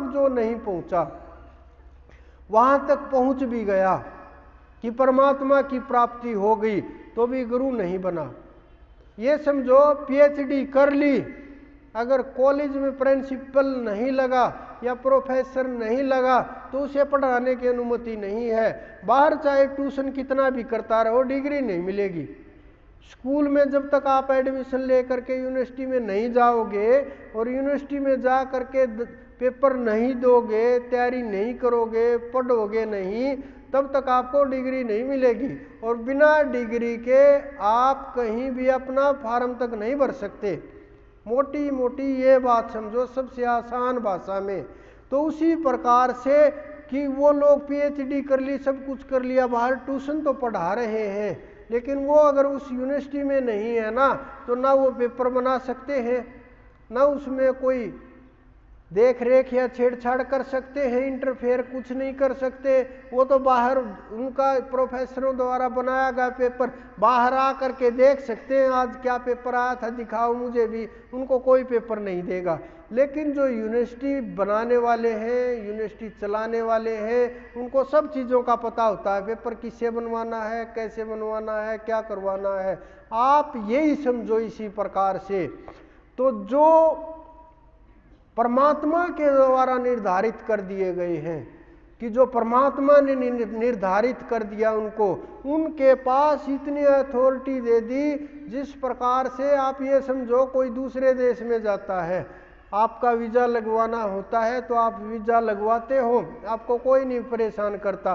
तक जो नहीं पहुंचा वहां तक पहुंच भी गया कि परमात्मा की प्राप्ति हो गई तो भी गुरु नहीं बना। ये समझो पीएचडी कर ली, अगर कॉलेज में प्रिंसिपल नहीं लगा या प्रोफेसर नहीं लगा तो उसे पढ़ाने की अनुमति नहीं है। बाहर चाहे ट्यूशन कितना भी करता रहो डिग्री नहीं मिलेगी। स्कूल में जब तक आप एडमिशन लेकर के यूनिवर्सिटी में नहीं जाओगे और यूनिवर्सिटी में जा करके पेपर नहीं दोगे, तैयारी नहीं करोगे, पढ़ोगे नहीं, तब तक आपको डिग्री नहीं मिलेगी। और बिना डिग्री के आप कहीं भी अपना फॉर्म तक नहीं भर सकते। मोटी मोटी ये बात समझो सबसे आसान भाषा में। तो उसी प्रकार से कि वो लोग पीएचडी कर ली, सब कुछ कर लिया, बाहर ट्यूशन तो पढ़ा रहे हैं, लेकिन वो अगर उस यूनिवर्सिटी में नहीं है ना तो ना वो पेपर बना सकते हैं, ना उसमें कोई देख रेख या छेड़छाड़ कर सकते हैं, इंटरफेयर कुछ नहीं कर सकते। वो तो बाहर उनका प्रोफेसरों द्वारा बनाया गया पेपर बाहर आ करके देख सकते हैं, आज क्या पेपर आया था दिखाओ मुझे भी, उनको कोई पेपर नहीं देगा। लेकिन जो यूनिवर्सिटी बनाने वाले हैं, यूनिवर्सिटी चलाने वाले हैं, उनको सब चीज़ों का पता होता है, पेपर किससे बनवाना है, कैसे बनवाना है, क्या करवाना है। आप यही समझो इसी प्रकार से। तो जो परमात्मा के द्वारा निर्धारित कर दिए गए हैं, कि जो परमात्मा ने निर्धारित कर दिया उनको, उनके पास इतनी अथॉरिटी दे दी जिस प्रकार से आप ये समझो कोई दूसरे देश में जाता है, आपका वीज़ा लगवाना होता है तो आप वीज़ा लगवाते हो, आपको कोई नहीं परेशान करता,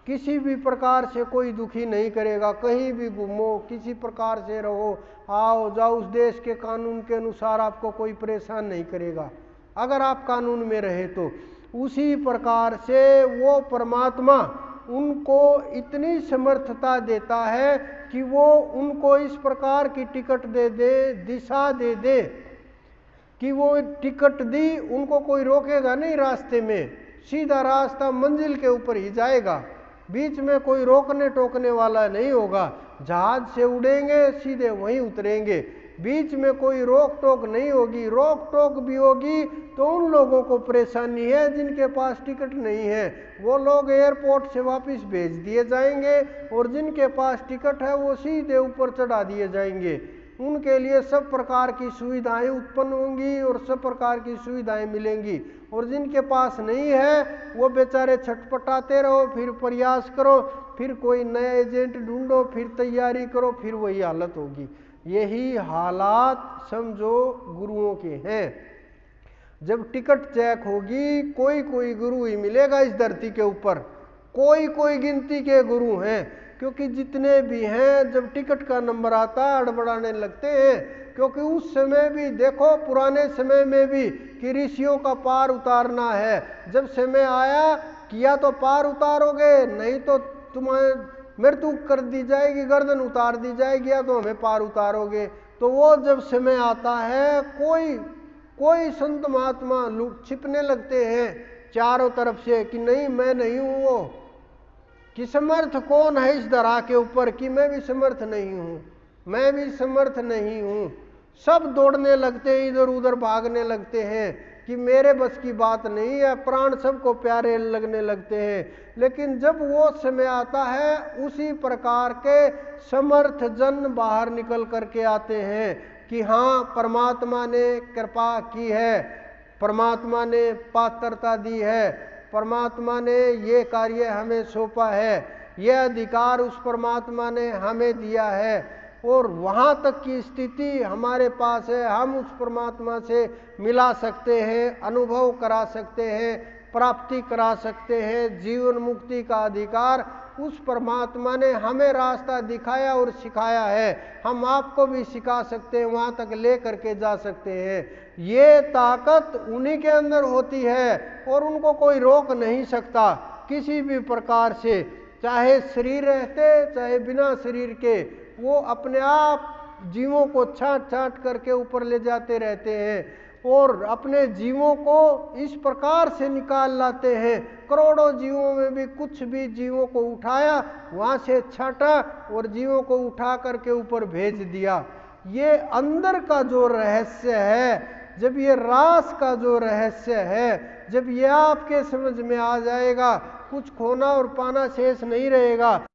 किसी भी प्रकार से कोई दुखी नहीं करेगा। कहीं भी घूमो, किसी प्रकार से रहो, आओ जाओ, उस देश के कानून के अनुसार आपको कोई परेशान नहीं करेगा अगर आप कानून में रहे तो। उसी प्रकार से वो परमात्मा उनको इतनी समर्थता देता है कि वो उनको इस प्रकार की टिकट दे दे, दिशा दे दे कि वो टिकट दी, उनको कोई रोकेगा नहीं रास्ते में, सीधा रास्ता मंजिल के ऊपर ही जाएगा, बीच में कोई रोकने टोकने वाला नहीं होगा। जहाज से उड़ेंगे सीधे वहीं उतरेंगे, बीच में कोई रोक टोक नहीं होगी। रोक टोक भी होगी तो उन लोगों को परेशानी है जिनके पास टिकट नहीं है, वो लोग एयरपोर्ट से वापस भेज दिए जाएंगे, और जिनके पास टिकट है वो सीधे ऊपर चढ़ा दिए जाएंगे। उनके लिए सब प्रकार की सुविधाएं उत्पन्न होंगी और सब प्रकार की सुविधाएं मिलेंगी, और जिनके पास नहीं है वो बेचारे छटपटाते रहो, फिर प्रयास करो, फिर कोई नया एजेंट ढूंढो, फिर तैयारी करो, फिर वही हालत होगी। यही हालात समझो गुरुओं के हैं। जब टिकट चेक होगी कोई कोई गुरु ही मिलेगा इस धरती के ऊपर, कोई कोई गिनती के गुरु हैं, क्योंकि जितने भी हैं जब टिकट का नंबर आता है अड़बड़ाने लगते हैं। क्योंकि उस समय भी देखो, पुराने समय में भी कि ऋषियों का पार उतारना है, जब समय आया किया तो पार उतारोगे, नहीं तो तुम्हें मृत्यु कर दी जाएगी, गर्दन उतार दी जाएगी, या तो हमें पार उतारोगे। तो वो जब समय आता है कोई संत महात्मा छिपने लगते हैं चारों तरफ से कि नहीं मैं नहीं हूं वो, कि समर्थ कौन है इस धरा के ऊपर, कि मैं भी समर्थ नहीं हूं, मैं भी समर्थ नहीं हूं। सब दौड़ने लगते हैं, इधर उधर भागने लगते हैं कि मेरे बस की बात नहीं है, प्राण सबको प्यारे लगने लगते हैं। लेकिन जब वो समय आता है उसी प्रकार के समर्थ जन बाहर निकल करके आते हैं कि हाँ परमात्मा ने कृपा की है, परमात्मा ने पात्रता दी है, परमात्मा ने ये कार्य हमें सौंपा है, यह अधिकार उस परमात्मा ने हमें दिया है, और वहाँ तक की स्थिति हमारे पास है, हम उस परमात्मा से मिला सकते हैं, अनुभव करा सकते हैं, प्राप्ति करा सकते हैं। जीवन मुक्ति का अधिकार उस परमात्मा ने हमें रास्ता दिखाया और सिखाया है, हम आपको भी सिखा सकते हैं, वहाँ तक ले करके जा सकते हैं। ये ताकत उन्हीं के अंदर होती है और उनको कोई रोक नहीं सकता किसी भी प्रकार से, चाहे शरीर रहते चाहे बिना शरीर के, वो अपने आप जीवों को छांट छांट करके ऊपर ले जाते रहते हैं और अपने जीवों को इस प्रकार से निकाल लाते हैं। करोड़ों जीवों में भी कुछ भी जीवों को उठाया, वहाँ से छाटा और जीवों को उठा करके ऊपर भेज दिया। ये अंदर का जो रहस्य है जब ये रास का जो रहस्य है, जब ये आपके समझ में आ जाएगा, कुछ खोना और पाना शेष नहीं रहेगा।